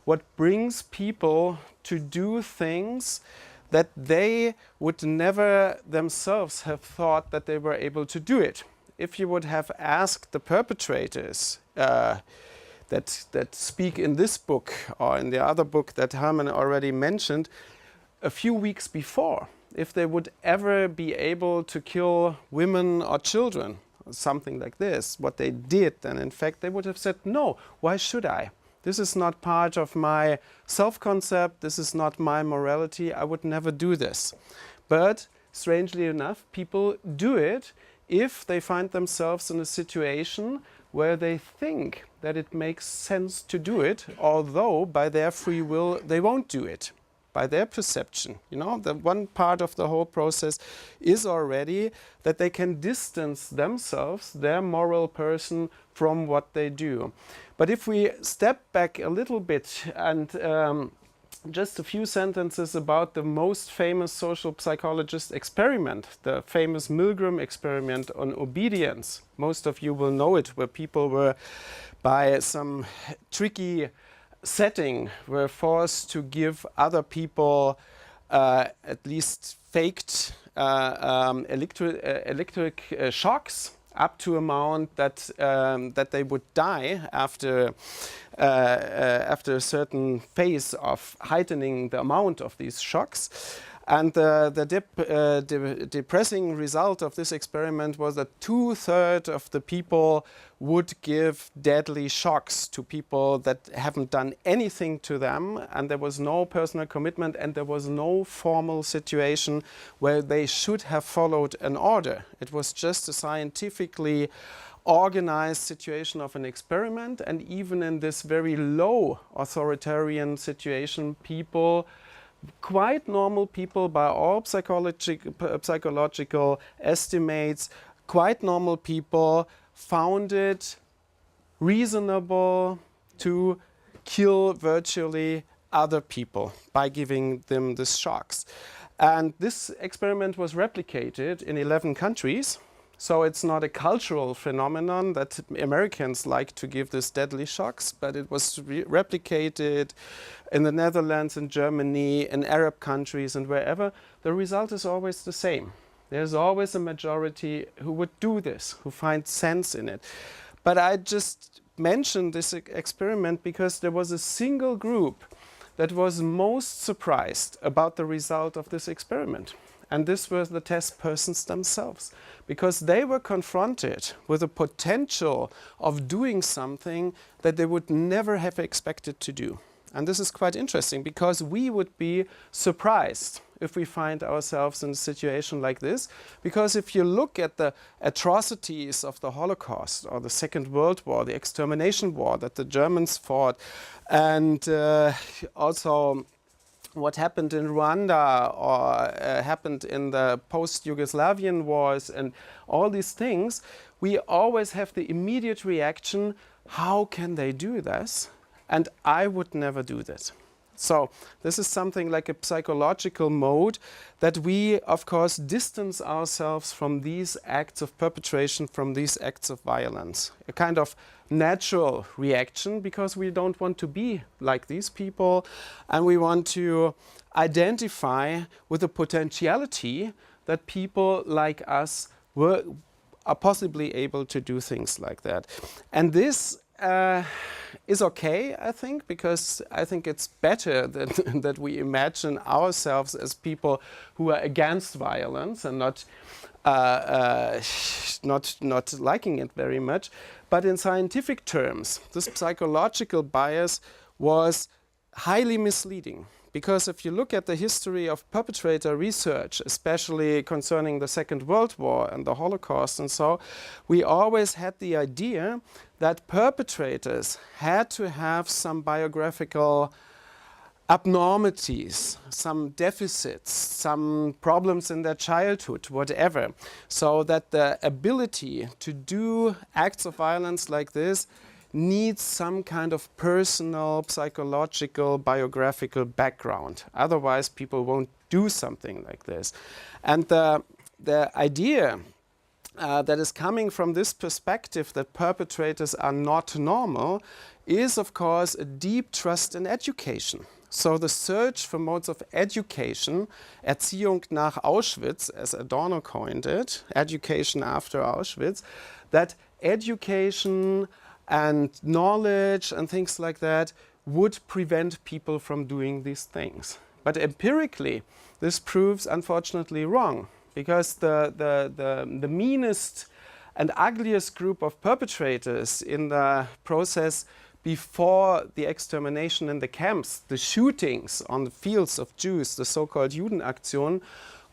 what brings people to do things that they would never themselves have thought that they were able to do it. If you would have asked the perpetrators that speak in this book or in the other book that Hermann already mentioned a few weeks before, if they would ever be able to kill women or children, or something like this, what they did, then in fact they would have said, no, why should I? This is not part of my self-concept, this is not my morality, I would never do this. But strangely enough, people do it if they find themselves in a situation where they think that it makes sense to do it, although by their free will they won't do it. By their perception, you know, the one part of the whole process is already that they can distance themselves, their moral person, from what they do. But if we step back a little bit and just a few sentences about the most famous social psychologist experiment, the famous Milgram experiment on obedience. Most of you will know it, where people were, by some tricky setting, were forced to give other people at least faked electric shocks up to amount that that they would die after a certain phase of heightening the amount of these shocks. And the depressing result of this experiment was that 2/3 of the people would give deadly shocks to people that haven't done anything to them, and there was no personal commitment, and there was no formal situation where they should have followed an order. It was just a scientifically organized situation of an experiment, and even in this very low authoritarian situation, people, quite normal people by all psychological estimates, quite normal people found it reasonable to kill virtually other people by giving them these shocks. And this experiment was replicated in 11 countries. So it's not a cultural phenomenon that Americans like to give these deadly shocks, but it was replicated in the Netherlands, in Germany, in Arab countries, and wherever. The result is always the same. There's always a majority who would do this, who find sense in it. But I just mentioned this experiment because there was a single group that was most surprised about the result of this experiment. And this were the test persons themselves, because they were confronted with the potential of doing something that they would never have expected to do. And this is quite interesting, because we would be surprised if we find ourselves in a situation like this. Because if you look at the atrocities of the Holocaust or the Second World War, the extermination war that the Germans fought, and also what happened in Rwanda or happened in the post-Yugoslavian wars and all these things, we always have the immediate reaction, how can they do this? And I would never do this. So this is something like a psychological mode that we, of course, distance ourselves from these acts of perpetration, from these acts of violence. A kind of natural reaction, because we don't want to be like these people, and we want to identify with the potentiality that people like us are possibly able to do things like that. And this is okay, I think, because I think it's better that we imagine ourselves as people who are against violence and not liking it very much. But in scientific terms, this psychological bias was highly misleading. Because if you look at the history of perpetrator research, especially concerning the Second World War and the Holocaust and so, we always had the idea that perpetrators had to have some biographical abnormalities, some deficits, some problems in their childhood, whatever. So that the ability to do acts of violence like this needs some kind of personal, psychological, biographical background. Otherwise, people won't do something like this. And the idea that is coming from this perspective that perpetrators are not normal is, of course, a deep trust in education. So the search for modes of education, Erziehung nach Auschwitz, as Adorno coined it, education after Auschwitz, that education and knowledge and things like that would prevent people from doing these things. But empirically, this proves unfortunately wrong, because the meanest and ugliest group of perpetrators in the process before the extermination in the camps, the shootings on the fields of Jews, the so-called Judenaktion,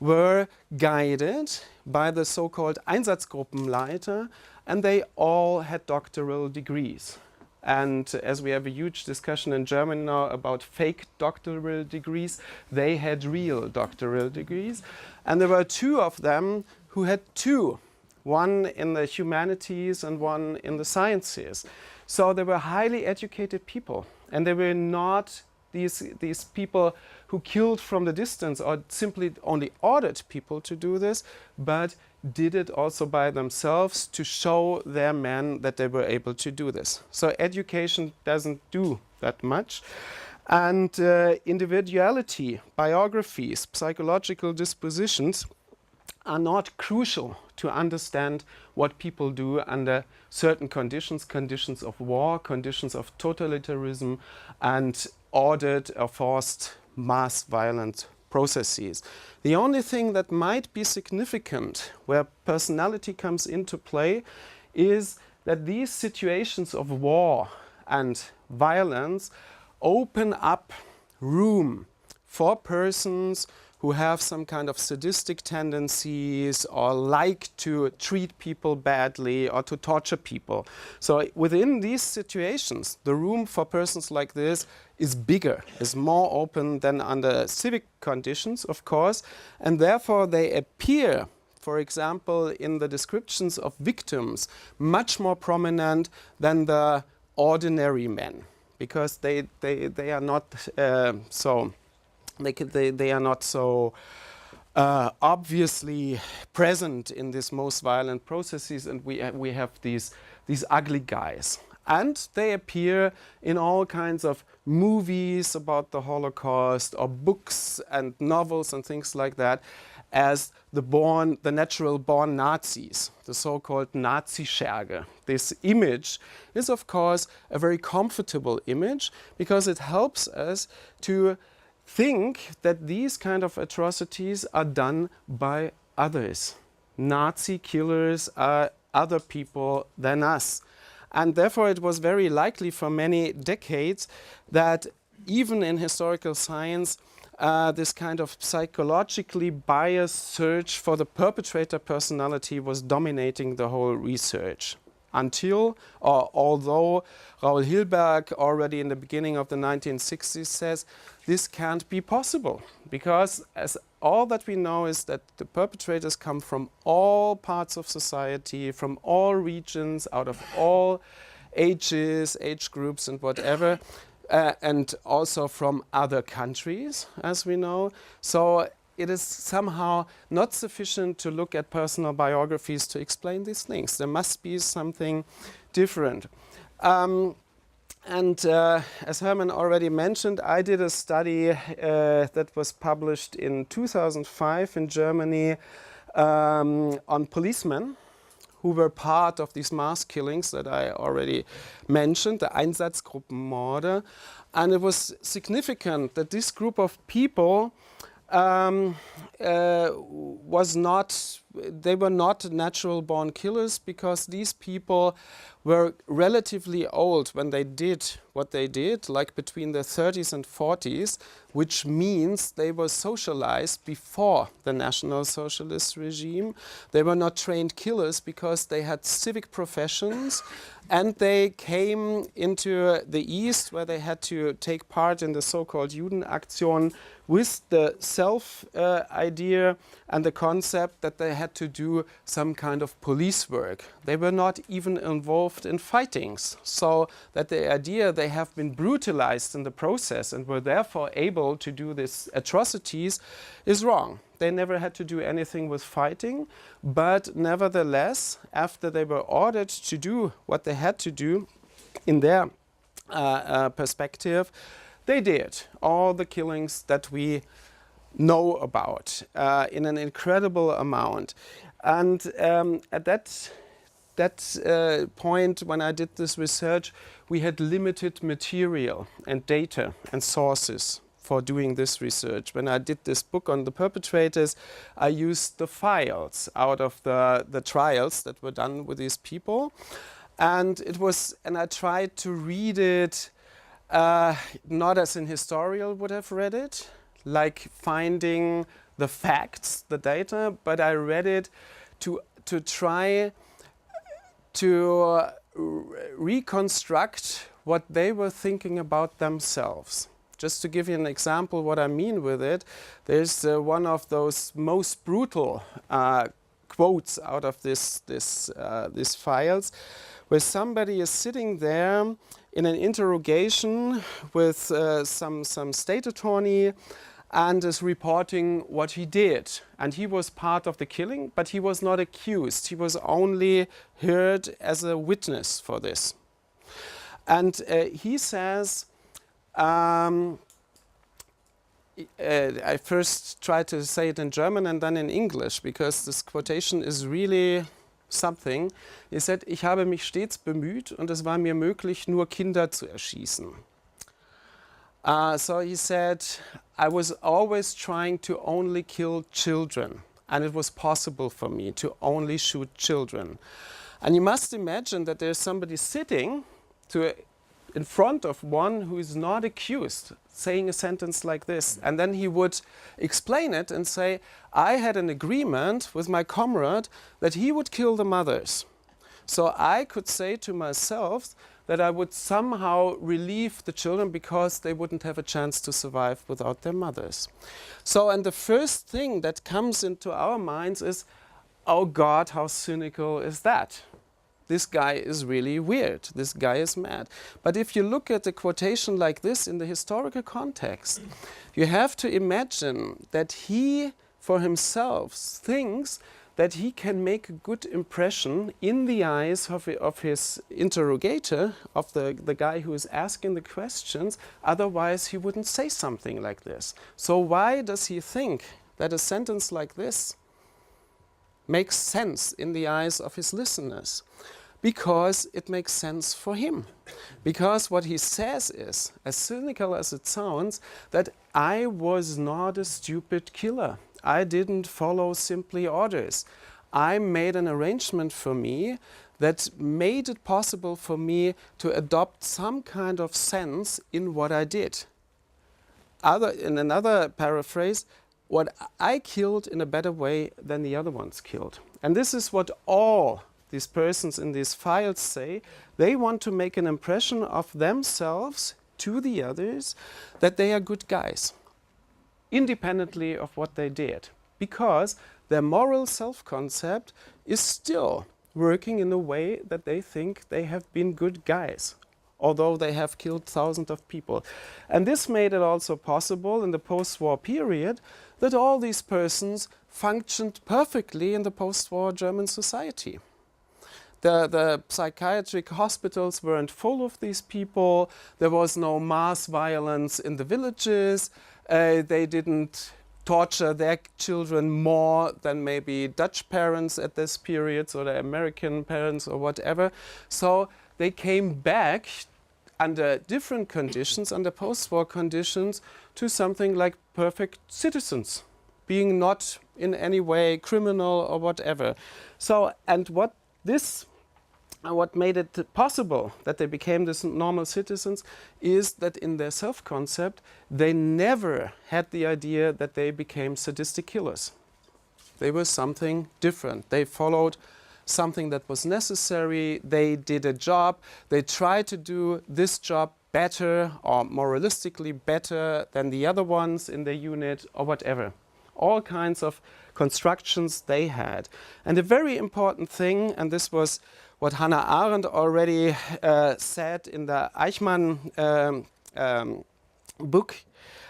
were guided by the so-called Einsatzgruppenleiter, and they all had doctoral degrees. And as we have a huge discussion in Germany now about fake doctoral degrees, they had real doctoral degrees. And there were two of them who had two, one in the humanities and one in the sciences. So they were highly educated people, and they were not these people who killed from the distance or simply only ordered people to do this, but did it also by themselves to show their men that they were able to do this. So education doesn't do that much. And individuality, biographies, psychological dispositions are not crucial to understand what people do under certain conditions, conditions of war, conditions of totalitarianism, and ordered or forced mass violent processes. The only thing that might be significant where personality comes into play is that these situations of war and violence open up room for persons who have some kind of sadistic tendencies or like to treat people badly or to torture people. So within these situations, the room for persons like this is bigger, is more open than under civic conditions, of course, and therefore they appear, for example, in the descriptions of victims, much more prominent than the ordinary men, because they are not so... They are not so obviously present in these most violent processes, and we have these ugly guys. And they appear in all kinds of movies about the Holocaust or books and novels and things like that as the natural born Nazis, the so-called Nazi-Scherge. This image is, of course, a very comfortable image because it helps us to think that these kind of atrocities are done by others. Nazi killers are other people than us. And therefore it was very likely for many decades that even in historical science, this kind of psychologically biased search for the perpetrator personality was dominating the whole research. Until, or although Raoul Hilberg already in the beginning of the 1960s says this can't be possible, because as all that we know is that the perpetrators come from all parts of society, from all regions, out of all ages, age groups and whatever, and also from other countries, as we know. So it is somehow not sufficient to look at personal biographies to explain these things. There must be something different. As Hermann already mentioned, I did a study that was published in 2005 in Germany on policemen who were part of these mass killings that I already mentioned, the Einsatzgruppenmorde. And it was significant that this group of people they were not natural born killers, because these people were relatively old when they did what they did, like between their 30s and 40s, which means they were socialized before the National Socialist regime. They were not trained killers because they had civic professions, and they came into the East where they had to take part in the so-called Judenaktion with the self idea and the concept that they had to do some kind of police work. They were not even involved in fightings. So that the idea they have been brutalized in the process and were therefore able to do these atrocities is wrong. They never had to do anything with fighting, but nevertheless, after they were ordered to do what they had to do in their perspective, they did all the killings that we know about in an incredible amount. And at that point, when I did this research, we had limited material and data and sources for doing this research. When I did this book on the perpetrators, I used the files out of the trials that were done with these people. And I tried to read it not as an historian would have read it, like finding the facts, the data, but I read it to try to reconstruct what they were thinking about themselves. Just to give you an example what I mean with it, there's one of those most brutal quotes out of these files, where somebody is sitting there in an interrogation with some state attorney and is reporting what he did. And he was part of the killing, but he was not accused. He was only heard as a witness for this. And he says, I first tried to say it in German and then in English, because this quotation is really something. He said, ich habe mich stets bemüht und es war mir möglich, nur Kinder zu erschießen. So he said, I was always trying to only kill children, and it was possible for me to only shoot children. And you must imagine that there's somebody sitting in front of one who is not accused, saying a sentence like this. And then he would explain it and say, I had an agreement with my comrade that he would kill the mothers. So I could say to myself that I would somehow relieve the children because they wouldn't have a chance to survive without their mothers. So, and the first thing that comes into our minds is, oh God, how cynical is that? This guy is really weird. This guy is mad. But if you look at a quotation like this in the historical context, you have to imagine that he, for himself, thinks that he can make a good impression in the eyes of his interrogator, of the guy who is asking the questions. Otherwise, he wouldn't say something like this. So why does he think that a sentence like this makes sense in the eyes of his listeners? Because it makes sense for him. Because what he says is, as cynical as it sounds, that I was not a stupid killer. I didn't follow simply orders. I made an arrangement for me that made it possible for me to adopt some kind of sense in what I did. In another paraphrase, what I killed in a better way than the other ones killed. And this is what all these persons in these files say. They want to make an impression of themselves to the others that they are good guys, independently of what they did, because their moral self-concept is still working in a way that they think they have been good guys, although they have killed thousands of people. And this made it also possible in the post-war period that all these persons functioned perfectly in the post-war German society. The psychiatric hospitals weren't full of these people. There was no mass violence in the villages. They didn't torture their children more than maybe Dutch parents at this period, or the American parents or whatever. So they came back under different conditions, under post-war conditions, to something like perfect citizens, being not in any way criminal or whatever. So, and what made it possible that they became these normal citizens is that in their self-concept, they never had the idea that they became sadistic killers. They were something different. They followed something that was necessary. They did a job. They tried to do this job better or moralistically better than the other ones in their unit or whatever. all kinds of constructions they had. And a very important thing, and this was what Hannah Arendt already said in the Eichmann book,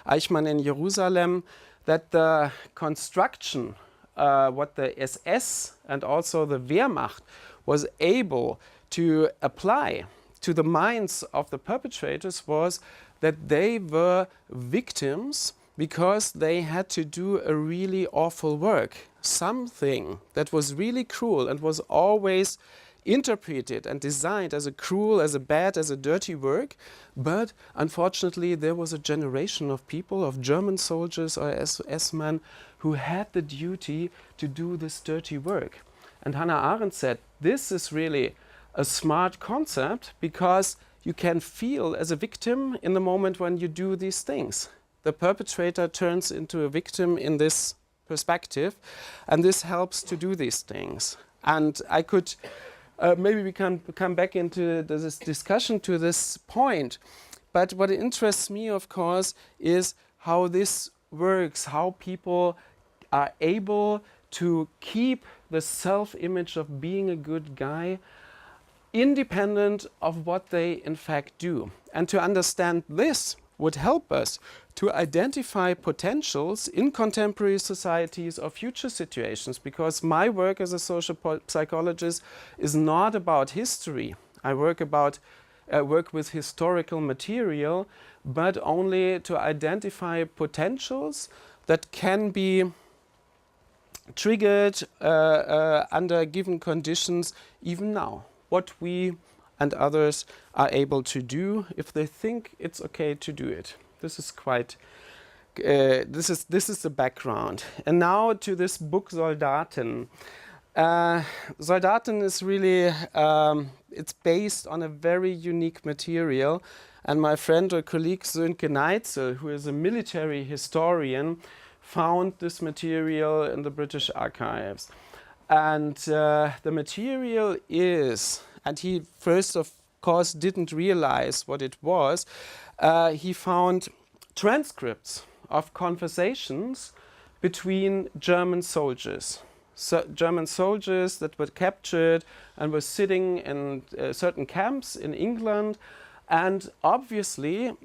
Eichmann in Jerusalem, that the construction, what the SS and also the Wehrmacht was able to apply to the minds of the perpetrators was that they were victims because they had to do a really awful work, something that was really cruel and was always interpreted and designed as a cruel, as a bad, as a dirty work. But unfortunately, there was a generation of people, of German soldiers or SS men, who had the duty to do this dirty work. And Hannah Arendt said, this is really a smart concept because you can feel as a victim in the moment when you do these things. The perpetrator turns into a victim in this perspective, and this helps to do these things. And I could maybe we can come back into this discussion to this point. But what interests me, of course, is how this works, how people are able to keep the self-image of being a good guy independent of what they in fact do. And to understand this would help us to identify potentials in contemporary societies or future situations, because my work as a social psychologist is not about history. I work with historical material, but only to identify potentials that can be triggered under given conditions even now. What we and others are able to do if they think it's okay to do it. This is quite. This is the background. And now to this book Soldaten. Soldaten is really it's based on a very unique material. And my friend or colleague Sönke Neitzel, who is a military historian, found this material in the British archives. And the material is, and he first of course didn't realize what it was, he found transcripts of conversations between German soldiers. So German soldiers that were captured and were sitting in certain camps in England, and obviously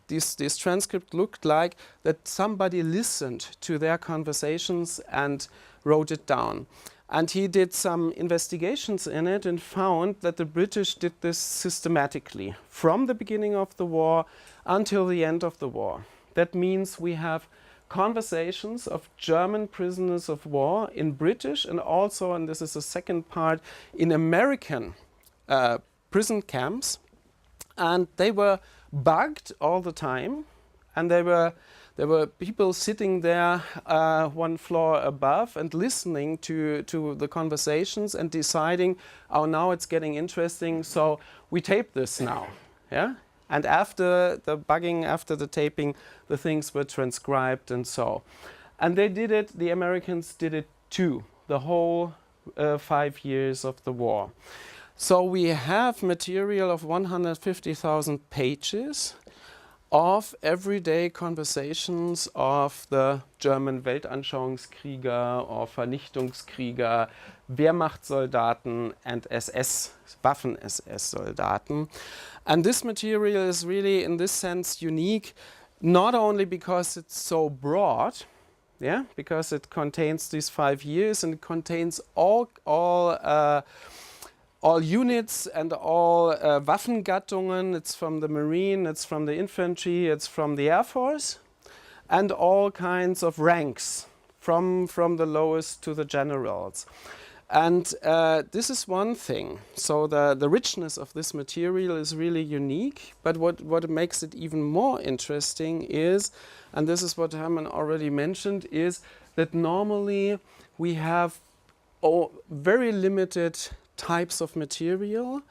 this transcript looked like that somebody listened to their conversations and wrote it down. And he did some investigations in it and found that the British did this systematically from the beginning of the war until the end of the war. That means we have conversations of German prisoners of war in British and also, and this is the second part, in American prison camps. And they were bugged all the time, and there were people sitting there one floor above and listening to the conversations and deciding, oh, now it's getting interesting, so we tape this now. Yeah? And after the bugging, after the taping, the things were transcribed and so. And they did it, the Americans did it too, the whole 5 years of the war. So we have material of 150,000 pages of everyday conversations of the German Weltanschauungskrieger or Vernichtungskrieger, Wehrmachtssoldaten and Waffen-SS-Soldaten. And this material is really, in this sense, unique, not only because it's so broad, yeah, because it contains these 5 years and it contains all units and all Waffengattungen. It's from the Marine, it's from the infantry, it's from the Air Force, and all kinds of ranks, from the lowest to the generals. And this is one thing. So the richness of this material is really unique, but what makes it even more interesting is, and this is what Hermann already mentioned, is that normally we have very limited types of material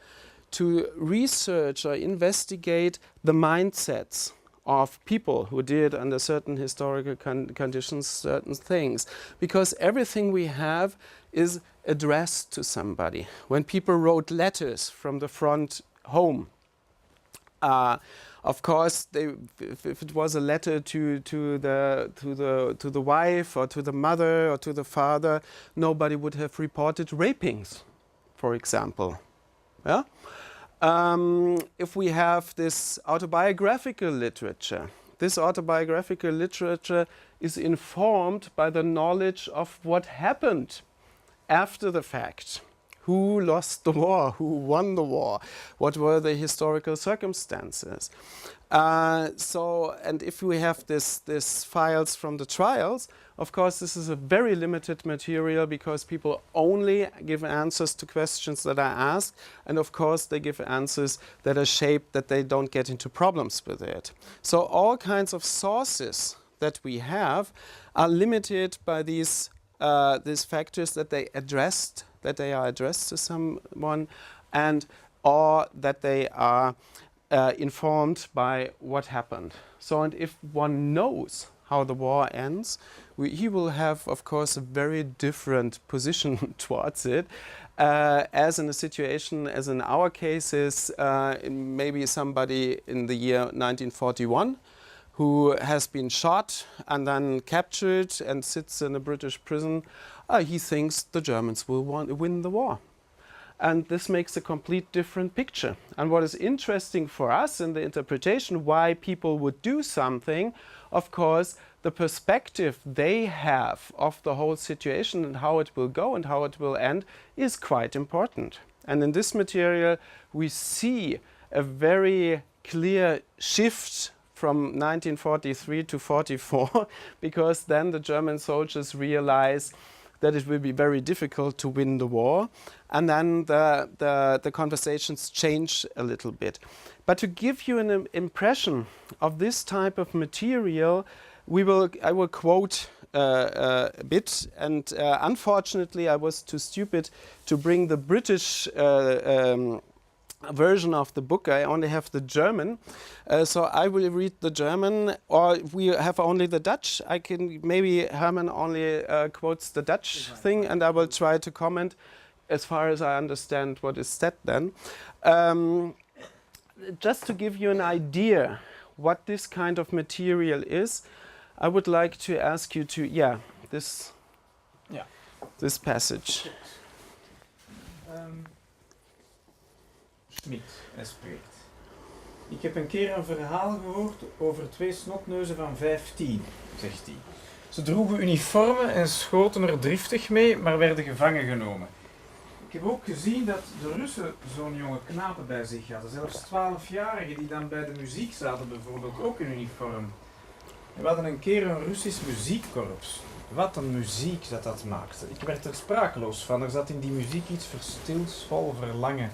to research or investigate the mindsets of people who did under certain historical conditions certain things, because everything we have is addressed to somebody. When people wrote letters from the front home, Of course, if it was a letter to the wife or to the mother or to the father, nobody would have reported rapings, for example. Yeah? If we have this autobiographical literature, this autobiographical literature is informed by the knowledge of what happened after the fact. Who lost the war? Who won the war? What were the historical circumstances? And if we have this files from the trials, of course, this is a very limited material because people only give answers to questions that are asked, and of course, they give answers that are shaped that they don't get into problems with it. So all kinds of sources that we have are limited by these factors that they are addressed to someone, and or that they are informed by what happened. So, and if one knows how the war ends, he will have, of course, a very different position towards it, as in a situation, as in our cases, maybe somebody in the year 1941 who has been shot and then captured and sits in a British prison, he thinks the Germans will win the war. And this makes a complete different picture. And what is interesting for us in the interpretation, why people would do something, of course, the perspective they have of the whole situation and how it will go and how it will end is quite important. And in this material, we see a very clear shift from 1943 to 44, because then the German soldiers realize that it will be very difficult to win the war. And then the conversations change a little bit. But to give you an impression of this type of material, I will quote a bit. And unfortunately, I was too stupid to bring the British version of the book. I only have the German. So I will read the German, or we have only the Dutch. I can, maybe Herman only quotes the Dutch thing, and I will try to comment as far as I understand what is said then. Just to give you an idea what this kind of material is, I would like to ask you to, this passage. Schmid, hij spreekt. Ik heb een keer een verhaal gehoord over 2 snotneuzen van 15, zegt hij. Ze droegen uniformen en schoten er driftig mee, maar werden gevangen genomen. Ik heb ook gezien dat de Russen zo'n jonge knapen bij zich hadden, zelfs 12-jarigen die dan bij de muziek zaten bijvoorbeeld, ook in uniform. En we hadden een keer een Russisch muziekkorps. Wat een muziek dat maakte. Ik werd er sprakeloos van, er zat in die muziek iets verstilds, vol verlangen.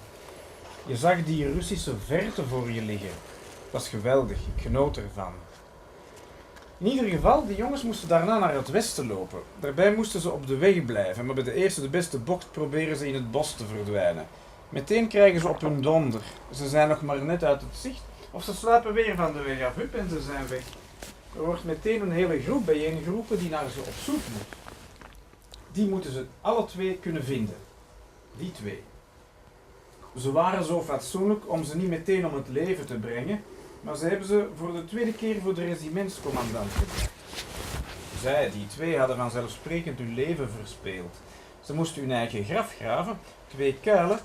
Je zag die Russische verte voor je liggen. Het was geweldig, ik genoot ervan. In ieder geval, die jongens moesten daarna naar het westen lopen. Daarbij moesten ze op de weg blijven, maar bij de eerste de beste bocht proberen ze in het bos te verdwijnen. Meteen krijgen ze op hun donder. Ze zijn nog maar net uit het zicht, of ze sluipen weer van de weg af, hup, en ze zijn weg. Er wordt meteen een hele groep bijeengeroepen die naar ze op zoek moet. Die moeten ze alle 2 kunnen vinden. Die 2. Ze waren zo fatsoenlijk om ze niet meteen om het leven te brengen, maar ze hebben ze voor de 2e keer voor de regimentscommandant gebracht. Zij, die 2, hadden vanzelfsprekend hun leven verspeeld. Ze moesten hun eigen graf graven, 2 kuilen,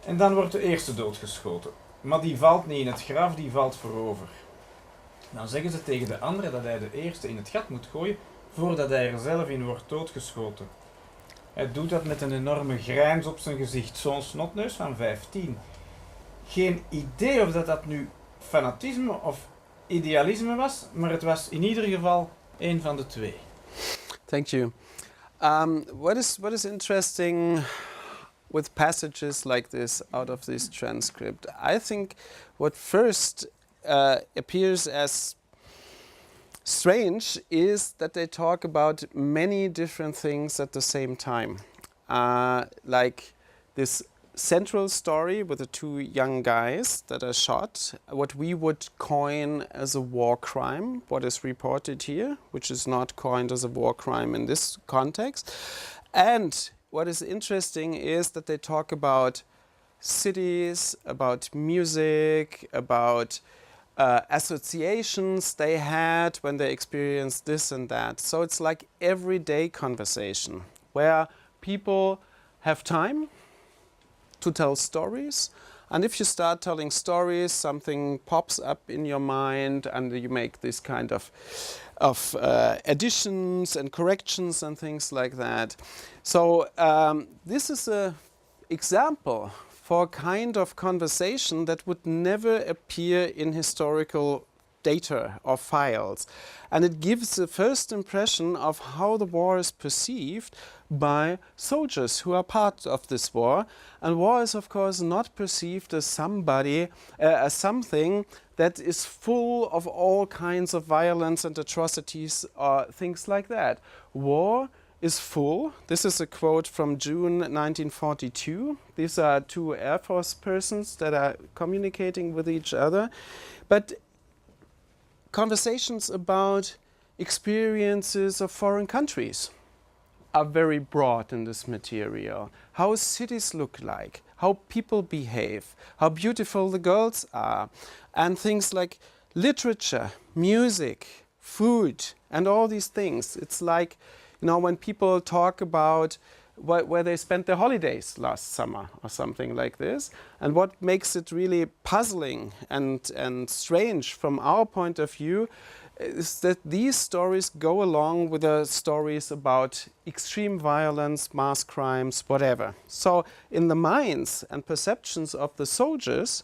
en dan wordt de eerste doodgeschoten. Maar die valt niet in het graf, die valt voorover. Dan zeggen ze tegen de andere dat hij de eerste in het gat moet gooien, voordat hij er zelf in wordt doodgeschoten. Hij doet dat met een enorme grijns op zijn gezicht, zo'n snotneus van 15. Geen idee of dat nu fanatisme of idealisme was, maar het was in ieder geval een van de 2. Thank you. What is interesting with passages like this out of this transcript? I think what first appears as strange is that they talk about many different things at the same time. Like this central story with the 2 young guys that are shot, what we would coin as a war crime, what is reported here, which is not coined as a war crime in this context. And what is interesting is that they talk about cities, about music, about associations they had when they experienced this and that. So it's like everyday conversation where people have time to tell stories. And if you start telling stories, something pops up in your mind and you make this kind of additions and corrections and things like that. So this is an example for a kind of conversation that would never appear in historical data or files. And it gives a first impression of how the war is perceived by soldiers who are part of this war. And war is, of course, not perceived as as something that is full of all kinds of violence and atrocities or things like that. War is full. This is a quote from June 1942. These are two Air Force persons that are communicating with each other. But conversations about experiences of foreign countries are very broad in this material. How cities look like, how people behave, how beautiful the girls are, and things like literature, music, food, and all these things. It's like, you know, when people talk about where they spent their holidays last summer or something like this. And what makes it really puzzling and strange from our point of view is that these stories go along with the stories about extreme violence, mass crimes, whatever. So in the minds and perceptions of the soldiers,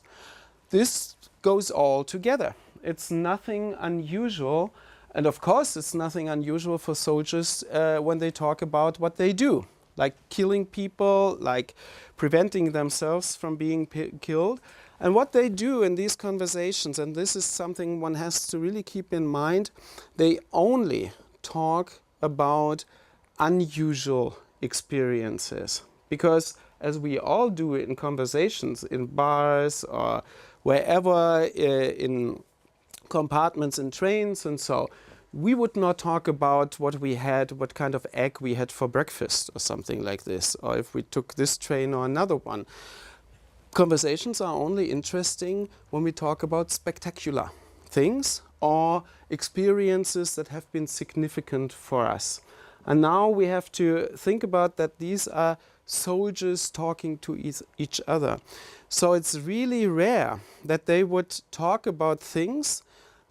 this goes all together. It's nothing unusual. And of course, it's nothing unusual for soldiers when they talk about what they do, like killing people, like preventing themselves from being killed. And what they do in these conversations, and this is something one has to really keep in mind, they only talk about unusual experiences. Because as we all do in conversations, in bars or wherever, in compartments in trains and so, we would not talk about what we had, what kind of egg we had for breakfast or something like this, or if we took this train or another one. Conversations are only interesting when we talk about spectacular things or experiences that have been significant for us. And now we have to think about that these are soldiers talking to each other. So it's really rare that they would talk about things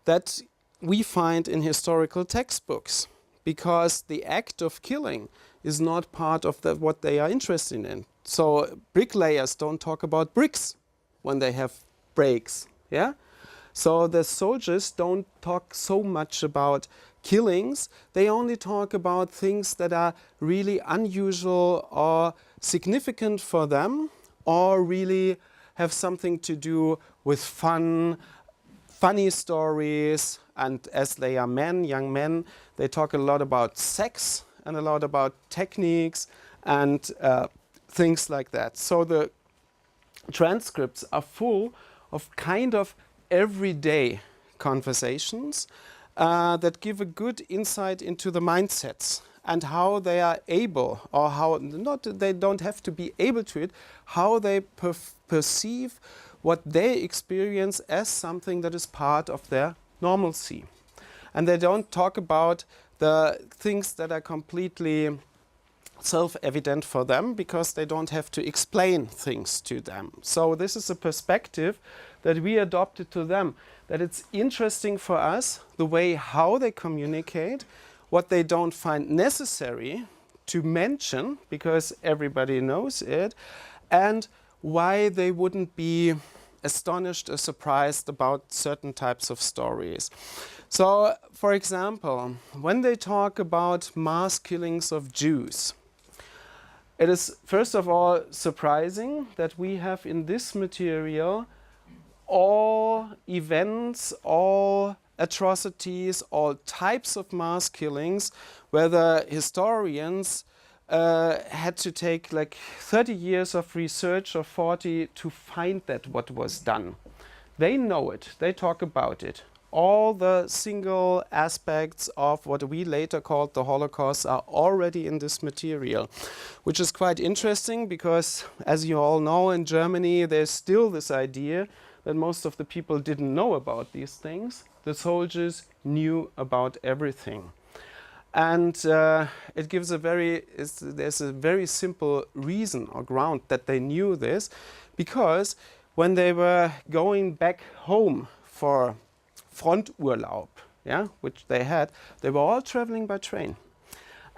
that we find in historical textbooks, because the act of killing is not part of what they are interested in. So bricklayers don't talk about bricks when they have breaks, yeah? So the soldiers don't talk so much about killings, they only talk about things that are really unusual or significant for them, or really have something to do with fun, funny stories, and as they are men, young men, they talk a lot about sex and a lot about techniques and things like that. So the transcripts are full of kind of everyday conversations that give a good insight into the mindsets and how they are able, or how not they don't have to be able to it, how they perceive what they experience as something that is part of their normalcy. And they don't talk about the things that are completely self-evident for them, because they don't have to explain things to them. So this is a perspective that we adopted to them, that it's interesting for us the way how they communicate, what they don't find necessary to mention because everybody knows it, and why they wouldn't be astonished or surprised about certain types of stories. So, for example, when they talk about mass killings of Jews, it is first of all surprising that we have in this material all events, all atrocities, all types of mass killings, where the historians had to take like 30 years of research or 40 to find that what was done. They know it, they talk about it. All the single aspects of what we later called the Holocaust are already in this material, which is quite interesting because, as you all know, in Germany there's still this idea that most of the people didn't know about these things. The soldiers knew about everything. And it gives there's a very simple reason or ground that they knew this, because when they were going back home for Fronturlaub, yeah, which they had, they were all traveling by train.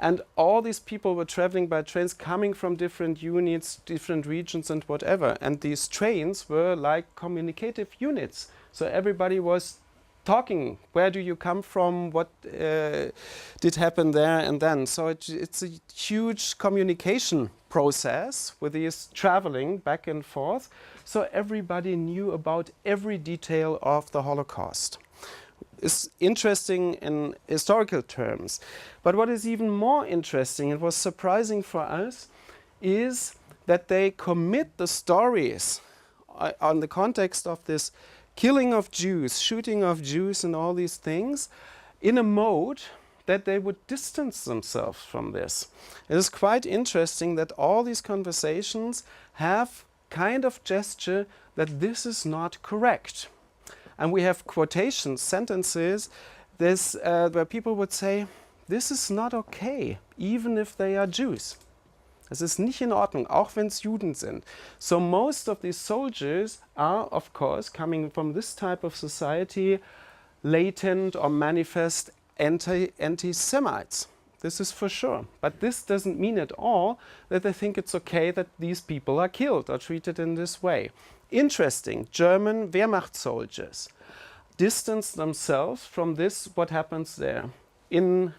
And all these people were traveling by trains, coming from different units, different regions and whatever. And these trains were like communicative units. So everybody was talking, where do you come from, what did happen there and then. So it's a huge communication process with these traveling back and forth. So everybody knew about every detail of the Holocaust. It's interesting in historical terms. But what is even more interesting, it was surprising for us, is that they commit the stories on the context of this killing of Jews, shooting of Jews and all these things in a mode that they would distance themselves from this. It is quite interesting that all these conversations have kind of gesture that this is not correct. And we have quotations, sentences, where people would say, this is not okay, even if they are Jews. Es ist nicht in Ordnung, auch wenn es Juden sind. So most of these soldiers are, of course, coming from this type of society, latent or manifest anti-Semites. This is for sure. But this doesn't mean at all that they think it's okay that these people are killed or treated in this way. Interesting, German Wehrmacht soldiers distance themselves from this, what happens there. And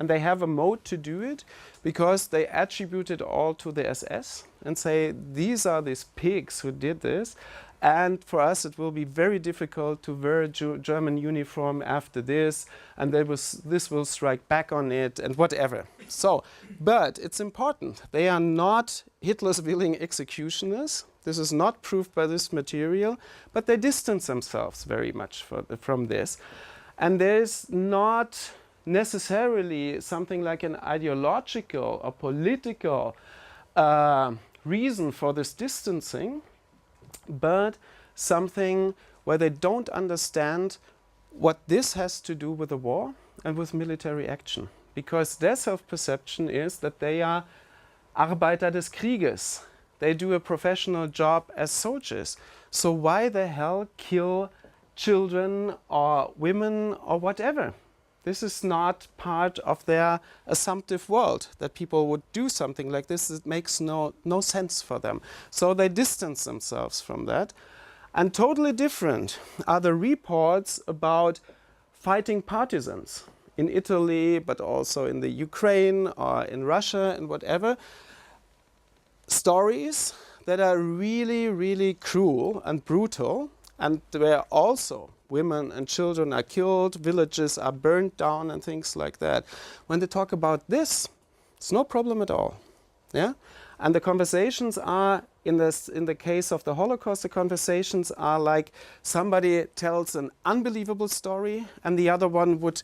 they have a mode to do it because they attribute it all to the SS and say, these are these pigs who did this. And for us, it will be very difficult to wear a German uniform after this, and this will strike back on it, and whatever. So, but it's important. They are not Hitler's willing executioners. This is not proved by this material, but they distance themselves very much from this. And there's not necessarily something like an ideological or political reason for this distancing, but something where they don't understand what this has to do with the war and with military action. Because their self-perception is that they are Arbeiter des Krieges. They do a professional job as soldiers. So why the hell kill children or women or whatever? This is not part of their assumptive world, that people would do something like this. It makes no sense for them. So they distance themselves from that. And totally different are the reports about fighting partisans in Italy, but also in the Ukraine or in Russia and whatever. Stories that are really, really cruel and brutal, and where also women and children are killed, villages are burned down and things like that. When they talk about this, it's no problem at all. Yeah? And the conversations are, in the case of the Holocaust, the conversations are like somebody tells an unbelievable story and the other one would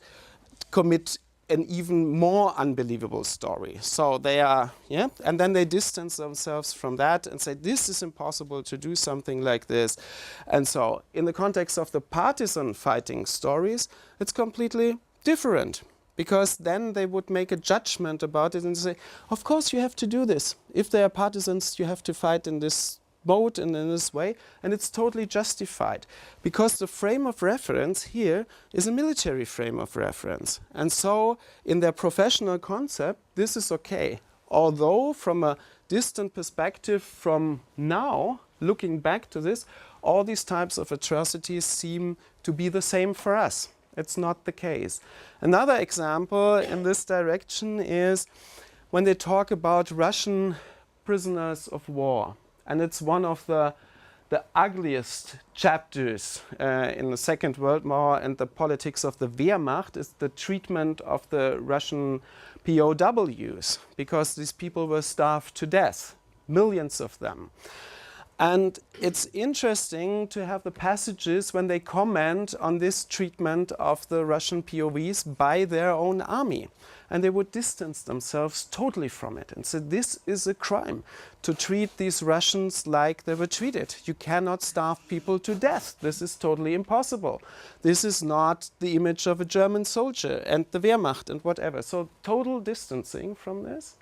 commit an even more unbelievable story. So they are, yeah, and then they distance themselves from that and say, this is impossible to do something like this. And so in the context of the partisan fighting stories, it's completely different, because then they would make a judgment about it and say, of course you have to do this. If they are partisans, you have to fight in this mode and in this way, and it's totally justified, because the frame of reference here is a military frame of reference. And so in their professional concept, this is okay. Although from a distant perspective from now, looking back to this, all these types of atrocities seem to be the same for us. It's not the case. Another example in this direction is when they talk about Russian prisoners of war. And it's one of the ugliest chapters in the Second World War and the politics of the Wehrmacht is the treatment of the Russian POWs, because these people were starved to death, millions of them. And it's interesting to have the passages when they comment on this treatment of the Russian POWs by their own army. And they would distance themselves totally from it and say, this is a crime to treat these Russians like they were treated. You cannot starve people to death. This is totally impossible. This is not the image of a German soldier and the Wehrmacht and whatever. So total distancing from this.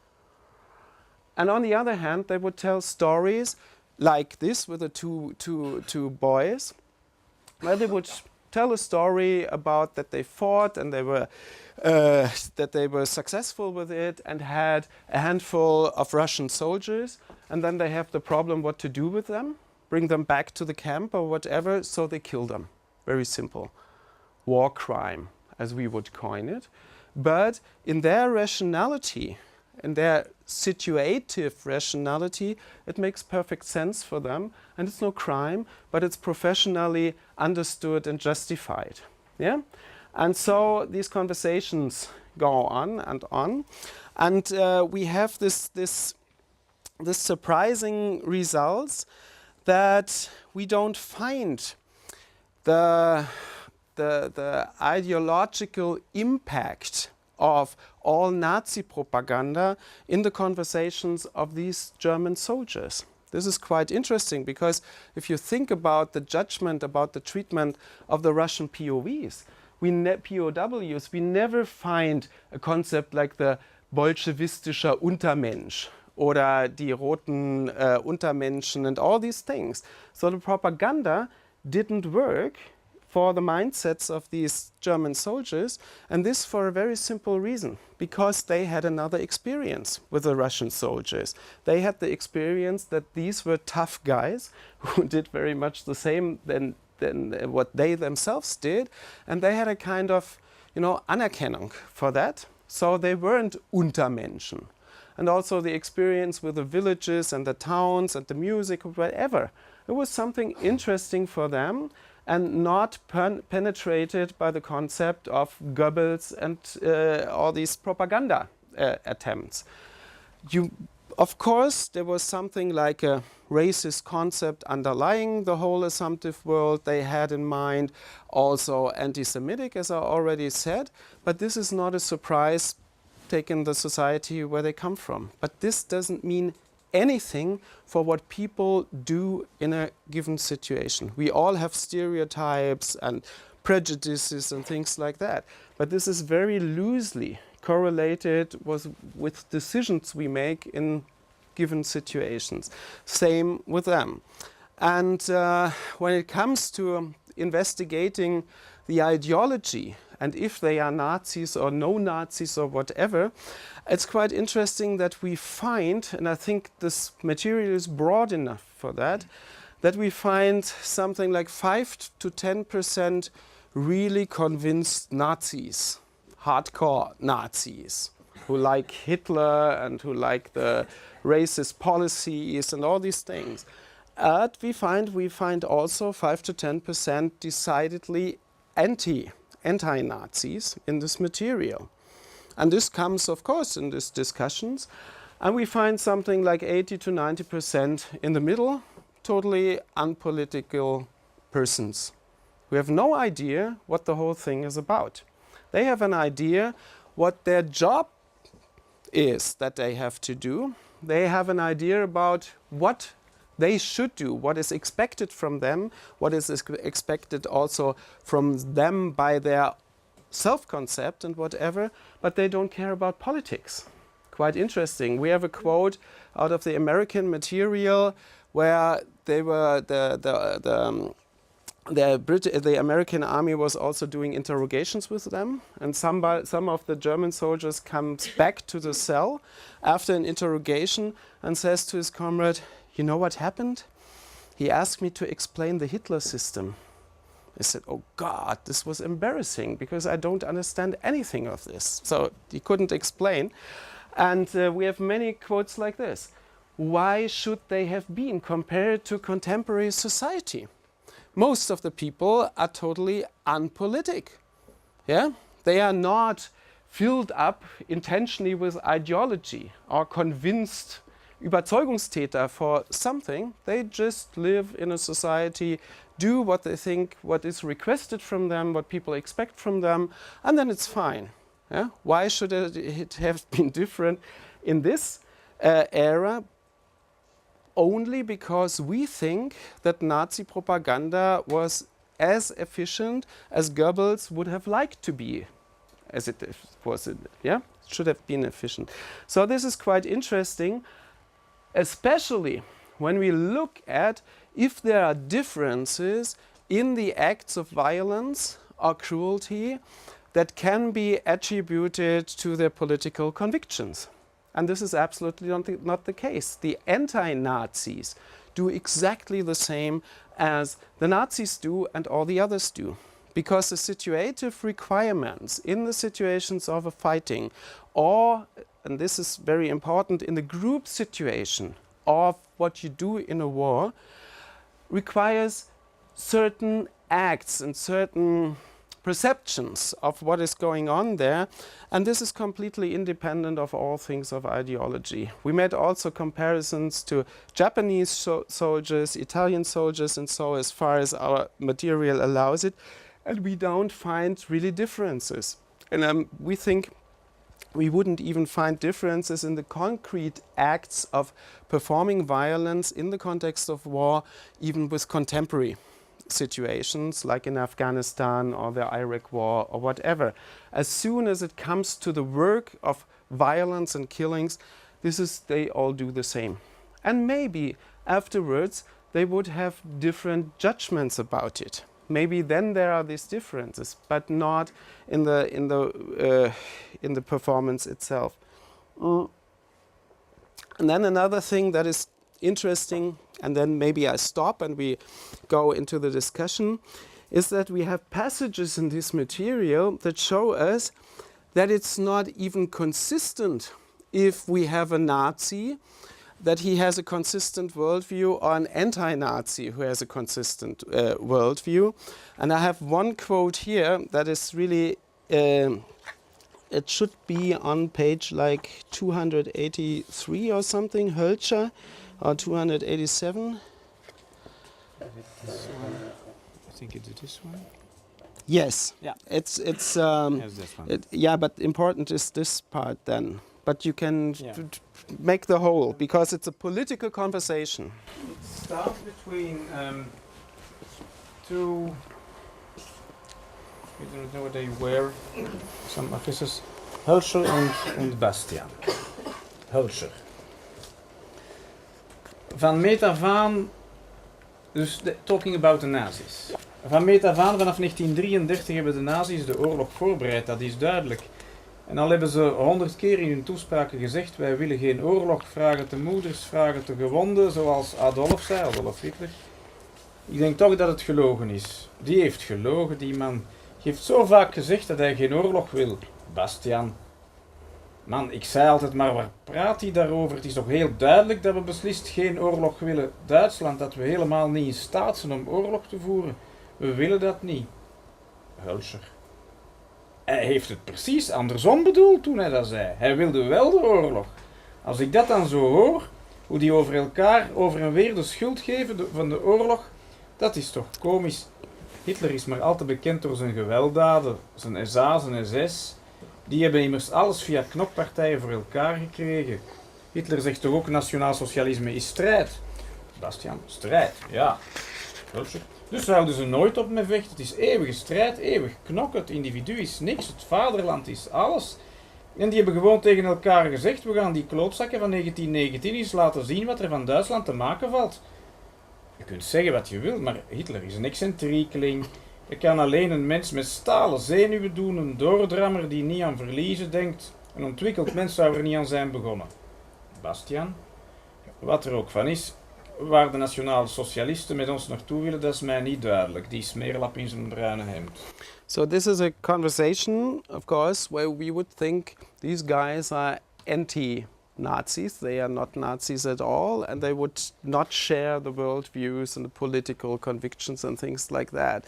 And on the other hand, they would tell stories like this with the two boys, where they would tell a story about that they fought and they were that they were successful with it and had a handful of Russian soldiers, and then they have the problem what to do with them, bring them back to the camp or whatever, so they kill them. Very simple. War crime, as we would coin it. But in their rationality, in their situative rationality, it makes perfect sense for them, and it's no crime, but it's professionally understood and justified. Yeah? And so these conversations go on, and we have this surprising results that we don't find the ideological impact of all Nazi propaganda in the conversations of these German soldiers. This is quite interesting, because if you think about the judgment about the treatment of the Russian POWs, POWs, we never find a concept like the bolschewistischer Untermensch oder die roten Untermenschen and all these things. So the propaganda didn't work for the mindsets of these German soldiers, and this for a very simple reason, because they had another experience with the Russian soldiers. They had the experience that these were tough guys who did very much the same than what they themselves did, and they had a kind of, Anerkennung for that. So they weren't Untermenschen. And also the experience with the villages and the towns and the music, whatever. It was something interesting for them, and not penetrated by the concept of Goebbels and all these propaganda attempts. Of course, there was something like a racist concept underlying the whole assumptive world they had in mind, also anti-Semitic, as I already said, but this is not a surprise taken the society where they come from. But this doesn't mean anything for what people do in a given situation. We all have stereotypes and prejudices and things like that, but this is very loosely correlated with decisions we make in given situations. Same with them. And when it comes to investigating the ideology, and if they are Nazis or no Nazis or whatever, it's quite interesting that we find, and I think this material is broad enough for that we find something like 5 to 10% really convinced Nazis, hardcore Nazis, who like Hitler and who like the racist policies and all these things. But we find also 5 to 10% decidedly anti-Nazis in this material. And this comes, of course, in these discussions. And we find something like 80 to 90% in the middle, totally unpolitical persons who have no idea what the whole thing is about. They have an idea what their job is that they have to do. They have an idea about what they should do, what is expected from them, what is expected also from them by their self-concept and whatever, but they don't care about politics. Quite interesting. We have a quote out of the American material where they were the American army was also doing interrogations with them, and some of the German soldiers comes back to the cell after an interrogation and says to his comrade, "You know what happened? He asked me to explain the Hitler system." I said, "Oh God, this was embarrassing because I don't understand anything of this." So he couldn't explain. And we have many quotes like this. Why should they have been compared to contemporary society? Most of the people are totally unpolitic. Yeah? They are not filled up intentionally with ideology or convinced Überzeugungstäter for something. They just live in a society, do what they think, what is requested from them, what people expect from them, and then it's fine. Yeah? Why should it have been different in this era? Only because we think that Nazi propaganda was as efficient as Goebbels would have liked to be, as it was. Yeah, it should have been efficient. So this is quite interesting, especially when we look at if there are differences in the acts of violence or cruelty that can be attributed to their political convictions. And this is absolutely not the case. The anti-Nazis do exactly the same as the Nazis do and all the others do. Because the situative requirements in the situations of a fighting, or, and this is very important, in the group situation of what you do in a war, requires certain acts and certain perceptions of what is going on there, and this is completely independent of all things of ideology. We made also comparisons to Japanese soldiers, Italian soldiers, and so as far as our material allows it, and we don't find really differences. And we think we wouldn't even find differences in the concrete acts of performing violence in the context of war, even with contemporary situations like in Afghanistan or the Iraq War or whatever. As soon as it comes to the work of violence and killings, they all do the same. And maybe afterwards they would have different judgments about it. Maybe then there are these differences, but not in the performance itself. And then another thing that is interesting, and then maybe I stop and we go into the discussion, is that we have passages in this material that show us that it's not even consistent if we have a Nazi, that he has a consistent worldview, or an anti-Nazi who has a consistent worldview. And I have one quote here that is really, it should be on page like 283 or something, Welzer, or 287. This one. I think it's this one. Yes. Yeah. It's Yes, this one. yeah, but important is this part then. But you can make the whole, because it's a political conversation. It starts between two. I don't know what they were. Some officers, Welzer and Bastian. Welzer. Van meet af aan, dus talking about the Nazis. Van meet af aan, vanaf 1933 hebben de Nazis de oorlog voorbereid, dat is duidelijk. En al hebben ze 100 keer in hun toespraken gezegd, wij willen geen oorlog, vragen te moeders, vragen te gewonden, zoals Adolf zei, Adolf Hitler. Ik denk toch dat het gelogen is. Die heeft gelogen, die man. Die heeft zo vaak gezegd dat hij geen oorlog wil. Bastian. Man, ik zei altijd, maar waar praat hij daarover? Het is toch heel duidelijk dat we beslist geen oorlog willen. Duitsland, dat we helemaal niet in staat zijn om oorlog te voeren. We willen dat niet. Welzer. Hij heeft het precies andersom bedoeld toen hij dat zei. Hij wilde wel de oorlog. Als ik dat dan zo hoor, hoe die over elkaar over en weer de schuld geven van de oorlog, dat is toch komisch. Hitler is maar al te bekend door zijn gewelddaden, zijn SA, zijn SS. Die hebben immers alles via knokpartijen voor elkaar gekregen. Hitler zegt toch ook nationaal socialisme is strijd. Bastian, strijd, ja. Dus houden ze nooit op met vechten. Het is eeuwige strijd, eeuwig knokken. Het individu is niks, het vaderland is alles. En die hebben gewoon tegen elkaar gezegd, we gaan die klootzakken van 1919 eens laten zien wat er van Duitsland te maken valt. Je kunt zeggen wat je wilt, maar Hitler is een excentriekeling. Je kan alleen een mens met stalen zenuwen doen, een doordrammer die niet aan verliezen denkt. Een ontwikkeld mens zou er niet aan zijn begonnen. Bastian, wat er ook van is, waar de nationale socialisten met ons naartoe willen, dat is mij niet duidelijk. Die smeerlap in zijn bruine hemd. So this is a conversation, of course, where we would think these guys are anti-Nazis. They are not Nazis at all, and they would not share the worldviews and the political convictions and things like that.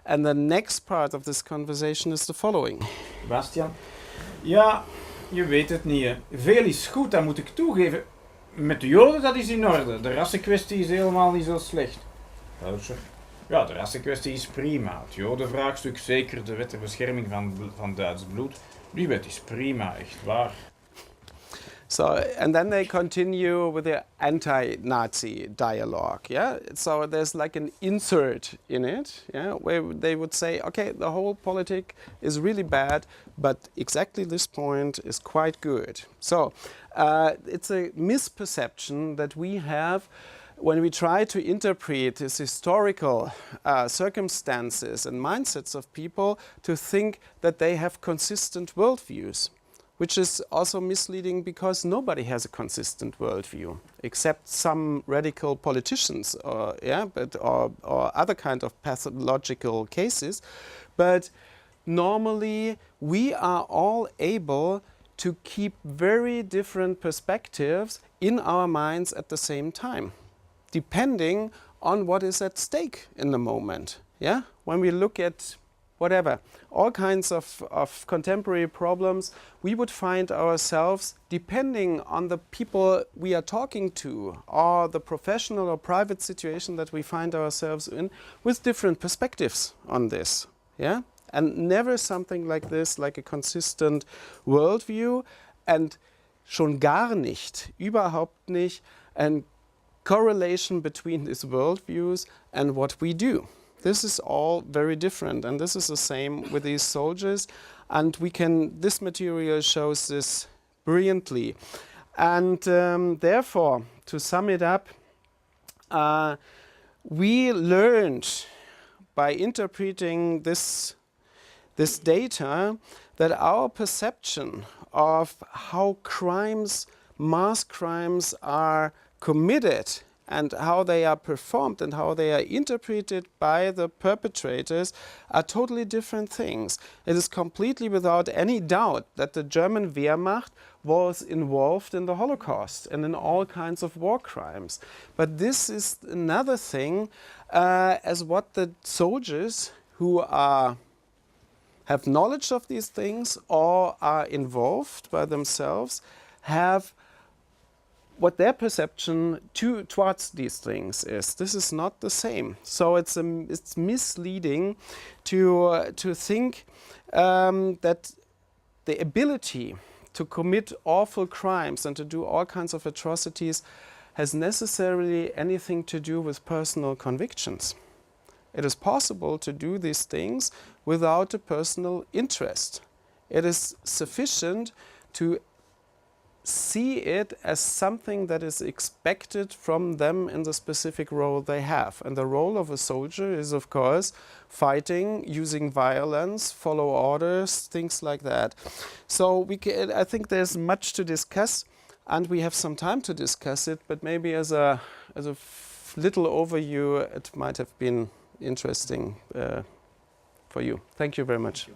And the next part of this conversation is the following. Bastian, ja, je weet het niet, hè. Veel is goed, dat moet ik toegeven. Met de Joden, dat is in orde. De rassenkwestie is helemaal niet zo slecht. Welzer. Ja, de rassenkwestie is prima. Het Jodenvraagstuk, zeker de wet ter bescherming van Duits bloed. Die wet is prima, echt waar. So, and then they continue with the anti-Nazi dialogue, yeah? So there's like an insert in it, yeah, where they would say, okay, the whole politic is really bad, but exactly this point is quite good. So, it's a misperception that we have when we try to interpret these historical circumstances and mindsets of people to think that they have consistent worldviews, which is also misleading because nobody has a consistent worldview except some radical politicians or other kind of pathological cases. But normally we are all able to keep very different perspectives in our minds at the same time, depending on what is at stake in the moment. Yeah? When we look at whatever, all kinds of contemporary problems, we would find ourselves, depending on the people we are talking to, or the professional or private situation that we find ourselves in, with different perspectives on this. Yeah? And never something like this, like a consistent worldview, and schon gar nicht, überhaupt nicht, and correlation between these worldviews and what we do. This is all very different, and this is the same with these soldiers, and this material shows this brilliantly. And therefore, to sum it up, we learned by interpreting this data that our perception of how mass crimes are committed and how they are performed and how they are interpreted by the perpetrators are totally different things. It is completely without any doubt that the German Wehrmacht was involved in the Holocaust and in all kinds of war crimes. But this is another thing as what the soldiers who have knowledge of these things or are involved by themselves have what their perception towards these things is. This is not the same. So it's misleading to think that the ability to commit awful crimes and to do all kinds of atrocities has necessarily anything to do with personal convictions. It is possible to do these things without a personal interest. It is sufficient to see it as something that is expected from them in the specific role they have. And the role of a soldier is, of course, fighting, using violence, follow orders, things like that. So I think there's much to discuss, and we have some time to discuss it, but maybe as a little overview, it might have been interesting for you. Thank you very much.